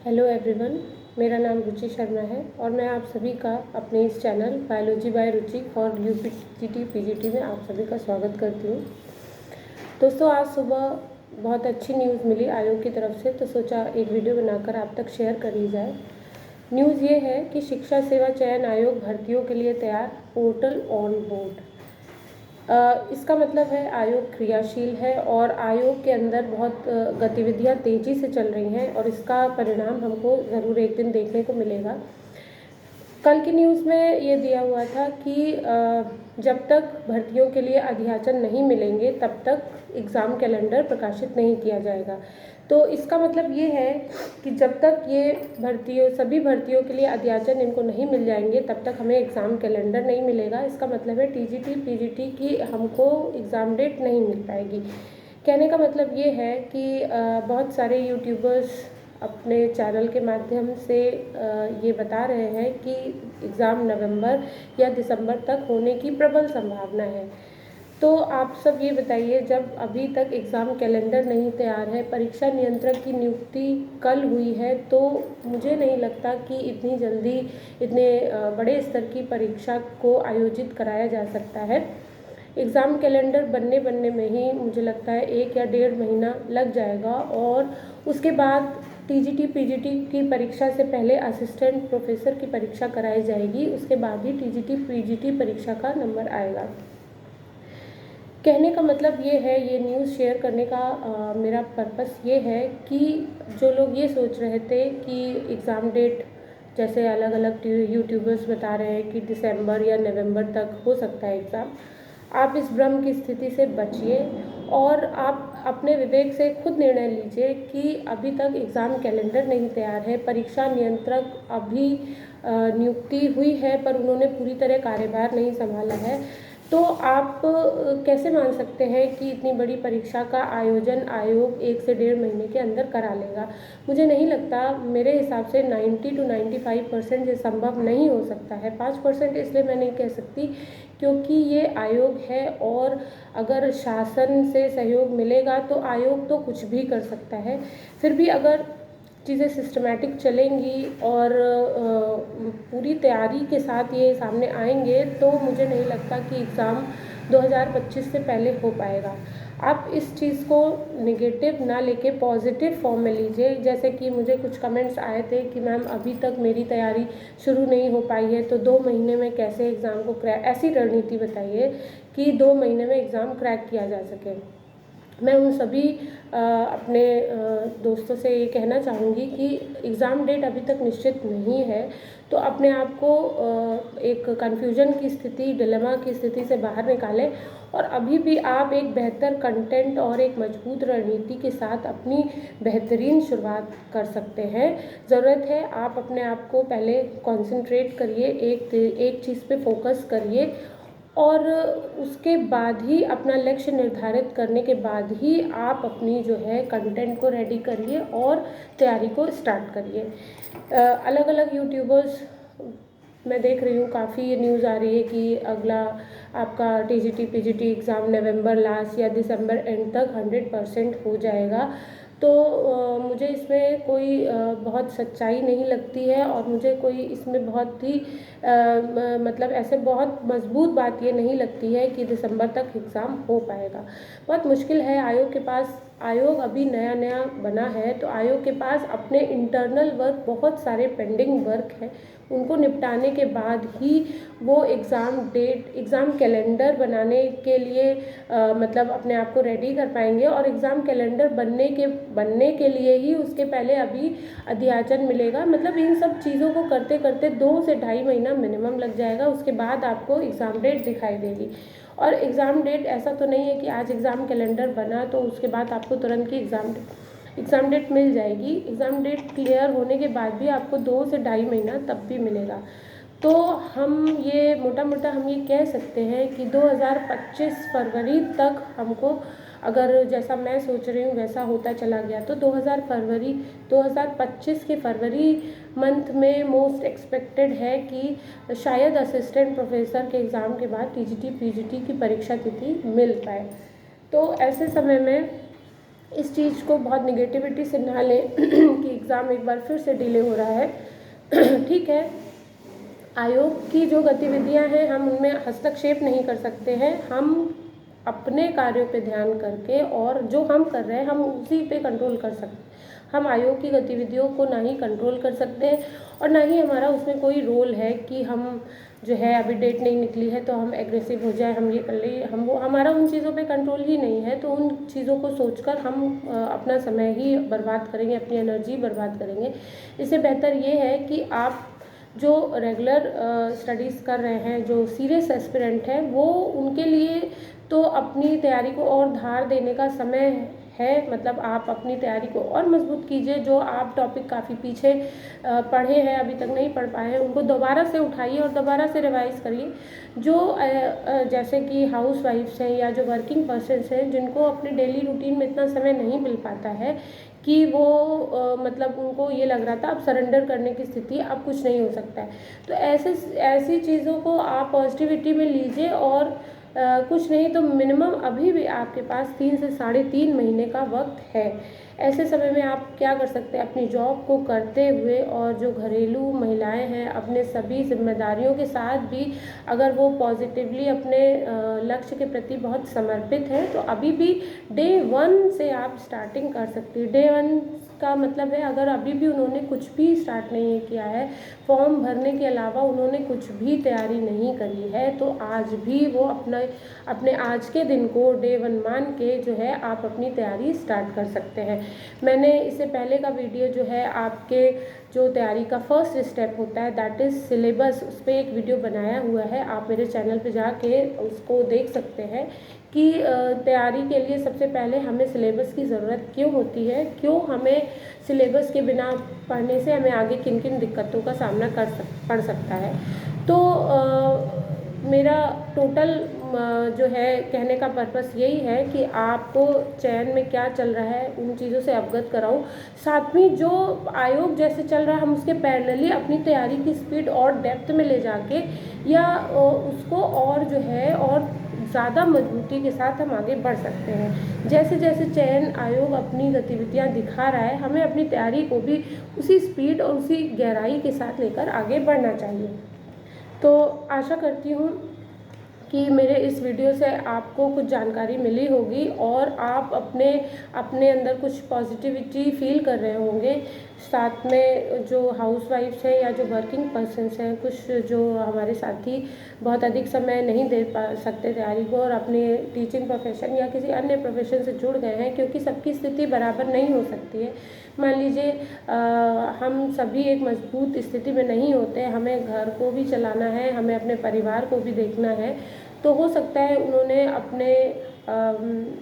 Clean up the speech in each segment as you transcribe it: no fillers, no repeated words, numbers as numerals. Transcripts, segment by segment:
Hello everyone, मेरा नाम रुचि शर्मा है और मैं आप सभी का अपने इस channel biology by Ruchi for UPGT PGT में आप सभी का स्वागत करती हूँ। दोस्तों, आज सुबह बहुत अच्छी न्यूज़ मिली आयोग की तरफ से, तो सोचा एक वीडियो बनाकर आप तक शेयर कर ली जाए। न्यूज़ ये है कि शिक्षा सेवा चयन आयोग भर्तियों के लिए तैयार, पोर्टल ऑन बोर्ड। इसका मतलब है आयोग क्रियाशील है और आयोग के अंदर बहुत गतिविधियां तेज़ी से चल रही हैं और इसका परिणाम हमको ज़रूर एक दिन देखने को मिलेगा। कल की न्यूज़ में ये दिया हुआ था कि जब तक भर्तियों के लिए अध्याचन नहीं मिलेंगे तब तक एग्ज़ाम कैलेंडर प्रकाशित नहीं किया जाएगा। तो इसका मतलब ये है कि जब तक ये सभी भर्तियों के लिए अध्याचन इनको नहीं मिल जाएंगे तब तक हमें एग्ज़ाम कैलेंडर नहीं मिलेगा। इसका मतलब है टीजीटी पीजीटी की हमको एग्ज़ाम डेट नहीं मिल पाएगी। कहने का मतलब ये है कि बहुत सारे यूट्यूबर्स अपने चैनल के माध्यम से ये बता रहे हैं कि एग्ज़ाम नवंबर या दिसंबर तक होने की प्रबल संभावना है। तो आप सब ये बताइए, जब अभी तक एग्ज़ाम कैलेंडर नहीं तैयार है, परीक्षा नियंत्रक की नियुक्ति कल हुई है, तो मुझे नहीं लगता कि इतनी जल्दी इतने बड़े स्तर की परीक्षा को आयोजित कराया जा सकता है। एग्ज़ाम कैलेंडर बनने में ही मुझे लगता है 1 या 1.5 महीना लग जाएगा और उसके बाद टीजीटी पीजीटी की परीक्षा से पहले असिस्टेंट प्रोफेसर की परीक्षा कराई जाएगी। उसके बाद ही टीजीटी पीजीटी परीक्षा का नंबर आएगा। कहने का मतलब ये है, ये न्यूज़ शेयर करने का मेरा पर्पस ये है कि जो लोग ये सोच रहे थे कि एग्ज़ाम डेट, जैसे अलग अलग यूट्यूबर्स बता रहे हैं कि दिसंबर या नवंबर तक हो सकता है एग्ज़ाम, आप इस भ्रम की स्थिति से बचिए और आप अपने विवेक से खुद निर्णय लीजिए कि अभी तक एग्ज़ाम कैलेंडर नहीं तैयार है। परीक्षा नियंत्रक अभी नियुक्ति हुई है पर उन्होंने पूरी तरह कार्यभार नहीं संभाला है। तो आप कैसे मान सकते हैं कि इतनी बड़ी परीक्षा का आयोजन आयोग 1 से 1.5 महीने के अंदर करा लेगा? मुझे नहीं लगता। मेरे हिसाब से 90 to 95% ये संभव नहीं हो सकता है। 5% इसलिए मैं नहीं कह सकती क्योंकि ये आयोग है और अगर शासन से सहयोग मिलेगा तो आयोग तो कुछ भी कर सकता है। फिर भी अगर चीज़ें सिस्टमैटिक चलेंगी और पूरी तैयारी के साथ ये सामने आएंगे तो मुझे नहीं लगता कि एग्ज़ाम 2025 से पहले हो पाएगा। आप इस चीज़ को नेगेटिव ना लेके पॉजिटिव फॉर्म में लीजिए। जैसे कि मुझे कुछ कमेंट्स आए थे कि मैम अभी तक मेरी तैयारी शुरू नहीं हो पाई है तो 2 महीने में कैसे एग्ज़ाम को क्रैक, ऐसी रणनीति बताइए कि 2 महीने में एग्ज़ाम क्रैक किया जा सके। मैं उन सभी अपने दोस्तों से ये कहना चाहूँगी कि एग्ज़ाम डेट अभी तक निश्चित नहीं है तो अपने आप को एक कन्फ्यूजन की स्थिति, डिलेमा की स्थिति से बाहर निकालें और अभी भी आप एक बेहतर कंटेंट और एक मजबूत रणनीति के साथ अपनी बेहतरीन शुरुआत कर सकते हैं। ज़रूरत है आप अपने आप को पहले कंसंट्रेट करिए, एक चीज़ पे फोकस करिए और उसके बाद ही अपना लक्ष्य निर्धारित करने के बाद ही आप अपनी जो है कंटेंट को रेडी करिए और तैयारी को स्टार्ट करिए। अलग अलग यूट्यूबर्स मैं देख रही हूँ, काफ़ी न्यूज़ आ रही है कि अगला आपका टीजीटी पीजीटी एग्ज़ाम नवंबर लास्ट या दिसंबर एंड तक 100% हो जाएगा। तो मुझे इसमें कोई बहुत सच्चाई नहीं लगती है और मुझे कोई इसमें बहुत ही मतलब ऐसे बहुत मजबूत बात ये नहीं लगती है कि दिसंबर तक एग्ज़ाम हो पाएगा। बहुत मुश्किल है। आयोग अभी नया नया बना है तो आयोग के पास अपने इंटरनल वर्क, बहुत सारे पेंडिंग वर्क है, उनको निपटाने के बाद ही वो एग्ज़ाम कैलेंडर बनाने के लिए मतलब अपने आप को रेडी कर पाएंगे और एग्ज़ाम कैलेंडर बनने के लिए ही उसके पहले अभी अध्याचन मिलेगा। मतलब इन सब चीज़ों को करते करते 2 से 2.5 महीना मिनिमम लग जाएगा। उसके बाद आपको एग्ज़ाम डेट दिखाई देगी और एग्ज़ाम डेट ऐसा तो नहीं है कि आज एग्ज़ाम कैलेंडर बना तो उसके बाद आपको तुरंत की एग्ज़ाम डेट मिल जाएगी। एग्ज़ाम डेट क्लियर होने के बाद भी आपको 2 से 2.5 महीना तब भी मिलेगा। तो हम ये मोटा मोटा हम ये कह सकते हैं कि 2025 फरवरी तक हमको, अगर जैसा मैं सोच रही हूँ वैसा होता चला गया तो 2025 के फरवरी मंथ में मोस्ट एक्सपेक्टेड है कि शायद असिस्टेंट प्रोफेसर के एग्ज़ाम के बाद टीजीटी पीजीटी की परीक्षा तिथि मिल पाए। तो ऐसे समय में इस चीज़ को बहुत निगेटिविटी से ना लें कि एग्ज़ाम एक बार फिर से डिले हो रहा है। ठीक है, आयोग की जो गतिविधियां हैं हम उनमें हस्तक्षेप नहीं कर सकते हैं। हम अपने कार्यों पे ध्यान करके और जो हम कर रहे हैं हम उसी पे कंट्रोल कर सकते हैं। हम आयोग की गतिविधियों को ना ही कंट्रोल कर सकते हैं और ना ही हमारा उसमें कोई रोल है कि हम जो है अभी डेट नहीं निकली है तो हम एग्रेसिव हो जाए, हम ये कर ले, हम वो, हमारा उन चीज़ों पे कंट्रोल ही नहीं है। तो उन चीज़ों को सोचकर हम अपना समय ही बर्बाद करेंगे, अपनी एनर्जी बर्बाद करेंगे। इससे बेहतर ये है कि आप जो रेगुलर स्टडीज़ कर रहे हैं, जो सीरियस एस्पिरेंट हैं, वो उनके लिए तो अपनी तैयारी को और धार देने का समय है। मतलब आप अपनी तैयारी को और मजबूत कीजिए। जो आप टॉपिक काफ़ी पीछे पढ़े हैं, अभी तक नहीं पढ़ पाए हैं, उनको दोबारा से उठाइए और दोबारा से रिवाइज़ करिए। जो जैसे कि हाउस वाइफ्स हैं या जो वर्किंग पर्सन्स हैं जिनको अपने डेली रूटीन में इतना समय नहीं मिल पाता है कि वो मतलब उनको ये लग रहा था अब सरेंडर करने की स्थिति, अब कुछ नहीं हो सकता है, तो ऐसी चीज़ों को आप पॉजिटिविटी में लीजिए। और कुछ नहीं तो मिनिमम अभी भी आपके पास 3 से 3.5 महीने का वक्त है। ऐसे समय में आप क्या कर सकते हैं, अपनी जॉब को करते हुए और जो घरेलू महिलाएं हैं अपने सभी जिम्मेदारियों के साथ भी अगर वो पॉजिटिवली अपने लक्ष्य के प्रति बहुत समर्पित हैं तो अभी भी डे 1 से आप स्टार्टिंग कर सकती है। डे 1 का मतलब है अगर अभी भी उन्होंने कुछ भी स्टार्ट नहीं किया है, फॉर्म भरने के अलावा उन्होंने कुछ भी तैयारी नहीं करी है, तो आज भी वो अपने आज के दिन को डे 1 मान के जो है आप अपनी तैयारी स्टार्ट कर सकते हैं। मैंने इससे पहले का वीडियो जो है आपके जो तैयारी का फर्स्ट स्टेप होता है दैट इज़ सिलेबस, उस पर एक वीडियो बनाया हुआ है, आप मेरे चैनल पे जाके उसको देख सकते हैं कि तैयारी के लिए सबसे पहले हमें सिलेबस की ज़रूरत क्यों होती है, क्यों हमें सिलेबस के बिना पढ़ने से हमें आगे किन किन दिक्कतों का सामना पड़ सकता है। तो मेरा टोटल जो है कहने का पर्पस यही है कि आपको चयन में क्या चल रहा है उन चीज़ों से अवगत कराऊं। साथ में जो आयोग जैसे चल रहा है हम उसके पैरेलली अपनी तैयारी की स्पीड और डेप्थ में ले जाके या उसको और जो है और ज़्यादा मजबूती के साथ हम आगे बढ़ सकते हैं। जैसे जैसे चयन आयोग अपनी गतिविधियां दिखा रहा है हमें अपनी तैयारी को भी उसी स्पीड और उसी गहराई के साथ लेकर आगे बढ़ना चाहिए। तो आशा करती हूँ कि मेरे इस वीडियो से आपको कुछ जानकारी मिली होगी और आप अपने अंदर कुछ पॉजिटिविटी फील कर रहे होंगे। साथ में जो हाउसवाइफ्स हैं या जो वर्किंग पर्सन्स हैं, कुछ जो हमारे साथी बहुत अधिक समय नहीं दे पा सकते तैयारी को और अपने टीचिंग प्रोफेशन या किसी अन्य प्रोफेशन से जुड़ गए हैं, क्योंकि सबकी स्थिति बराबर नहीं हो सकती है। मान लीजिए हम सभी एक मजबूत स्थिति में नहीं होते, हमें घर को भी चलाना है, हमें अपने परिवार को भी देखना है, तो हो सकता है उन्होंने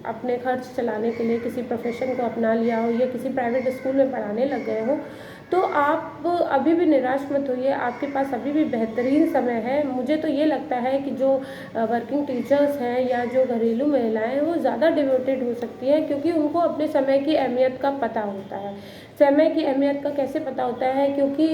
अपने खर्च चलाने के लिए किसी प्रोफेशन को अपना लिया हो या किसी प्राइवेट स्कूल में पढ़ाने लग गए हो। तो आप अभी भी निराश मत होइए, आपके पास अभी भी बेहतरीन समय है। मुझे तो ये लगता है कि जो वर्किंग टीचर्स हैं या जो घरेलू महिलाएं हैं वो ज़्यादा डिवोटेड हो सकती हैं, क्योंकि उनको अपने समय की अहमियत का पता होता है। समय की अहमियत का कैसे पता होता है, क्योंकि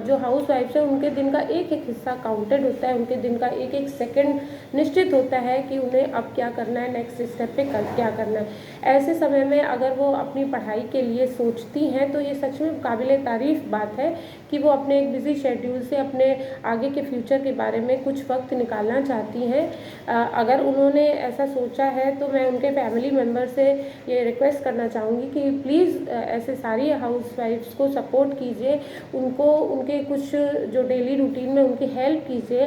जो हाउस वाइफ्स हैं उनके दिन का एक एक हिस्सा काउंटेड होता है, उनके दिन का एक एक सेकंड निश्चित होता है कि उन्हें अब क्या करना है, नेक्स्ट स्टेप पे क्या करना है। ऐसे समय में अगर वो अपनी पढ़ाई के लिए सोचती हैं तो ये सच में काबिले तारीफ़ बात है कि वो अपने एक बिज़ी शेड्यूल से अपने आगे के फ्यूचर के बारे में कुछ वक्त निकालना चाहती हैं। अगर उन्होंने ऐसा सोचा है तो मैं उनके फैमिली मेम्बर से ये रिक्वेस्ट करना चाहूँगी कि प्लीज़ ऐसे सारी हाउसवाइफ्स को सपोर्ट कीजिए, उनको उनके कुछ जो डेली रूटीन में उनकी हेल्प कीजिए,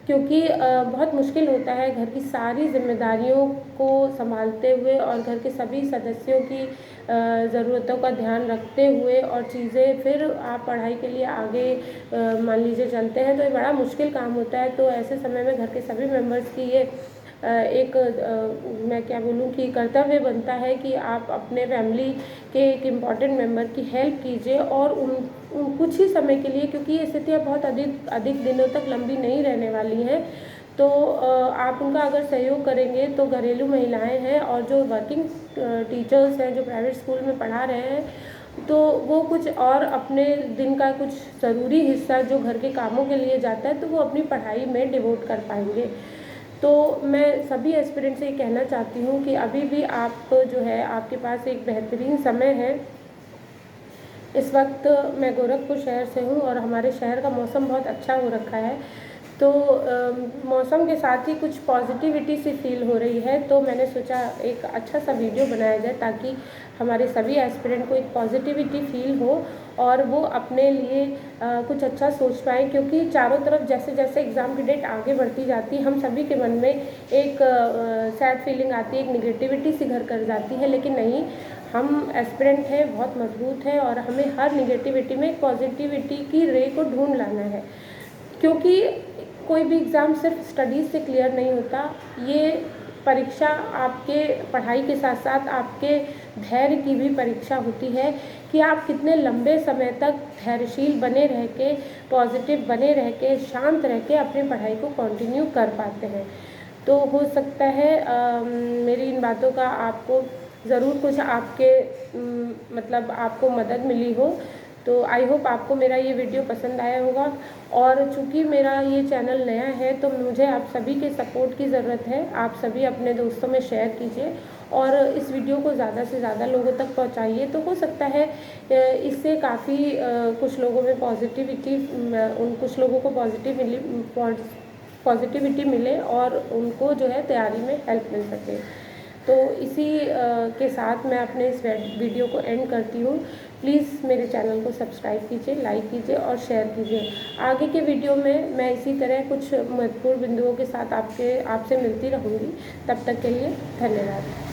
क्योंकि बहुत मुश्किल होता है घर की सारी जिम्मेदारियों को संभालते हुए और घर के सभी सदस्यों की ज़रूरतों का ध्यान रखते हुए और चीज़ें फिर आप पढ़ाई के लिए आगे मान लीजिए चलते हैं, तो ये बड़ा मुश्किल काम होता है। तो ऐसे समय में घर के सभी मेंबर्स की ये मैं क्या बोलूँ कि कर्तव्य बनता है कि आप अपने फैमिली के एक इम्पॉर्टेंट मेंबर की हेल्प कीजिए और उन कुछ ही समय के लिए, क्योंकि ये स्थितियाँ बहुत अधिक दिनों तक लंबी नहीं रहने वाली हैं, तो आप उनका अगर सहयोग करेंगे तो घरेलू महिलाएं हैं और जो वर्किंग टीचर्स हैं जो प्राइवेट स्कूल में पढ़ा रहे हैं, तो वो कुछ और अपने दिन का कुछ ज़रूरी हिस्सा जो घर के कामों के लिए जाता है तो वो अपनी पढ़ाई में डिवोट कर पाएंगे। तो मैं सभी एस्पिरेंट से ये कहना चाहती हूँ कि अभी भी आप जो है आपके पास एक बेहतरीन समय है। इस वक्त मैं गोरखपुर शहर से हूँ और हमारे शहर का मौसम बहुत अच्छा हो रखा है, तो मौसम के साथ ही कुछ पॉजिटिविटी सी फील हो रही है। तो मैंने सोचा एक अच्छा सा वीडियो बनाया जाए ताकि हमारे सभी एस्पिरेंट को एक पॉजिटिविटी फील हो और वो अपने लिए कुछ अच्छा सोच पाएँ, क्योंकि चारों तरफ जैसे जैसे एग्ज़ाम की डेट आगे बढ़ती जाती है हम सभी के मन में एक सैड फीलिंग आती है, एक निगेटिविटी सी घर कर जाती है। लेकिन नहीं, हम एस्पिरेंट हैं, बहुत मजबूत हैं और हमें हर निगेटिविटी में पॉजिटिविटी की रे को ढूंढ लाना है, क्योंकि कोई भी एग्ज़ाम सिर्फ स्टडीज़ से क्लियर नहीं होता। ये परीक्षा आपके पढ़ाई के साथ साथ आपके धैर्य की भी परीक्षा होती है कि आप कितने लंबे समय तक धैर्यशील बने रह के, पॉजिटिव बने रह के, शांत रह के अपनी पढ़ाई को कंटिन्यू कर पाते हैं। तो हो सकता है मेरी इन बातों का आपको ज़रूर कुछ आपके मतलब आपको मदद मिली हो। तो आई होप आपको मेरा ये वीडियो पसंद आया होगा। और चूँकि मेरा ये चैनल नया है तो मुझे आप सभी के सपोर्ट की ज़रूरत है। आप सभी अपने दोस्तों में शेयर कीजिए और इस वीडियो को ज़्यादा से ज़्यादा लोगों तक पहुंचाइए। तो हो सकता है इससे काफ़ी कुछ लोगों में कुछ लोगों को पॉजिटिविटी मिले और उनको जो है तैयारी में हेल्प मिल सके। तो इसी के साथ मैं अपने इस वीडियो को एंड करती हूँ। प्लीज़ मेरे चैनल को सब्सक्राइब कीजिए, लाइक कीजिए और शेयर कीजिए। आगे के वीडियो में मैं इसी तरह कुछ महत्वपूर्ण बिंदुओं के साथ आपसे मिलती रहूँगी। तब तक के लिए धन्यवाद।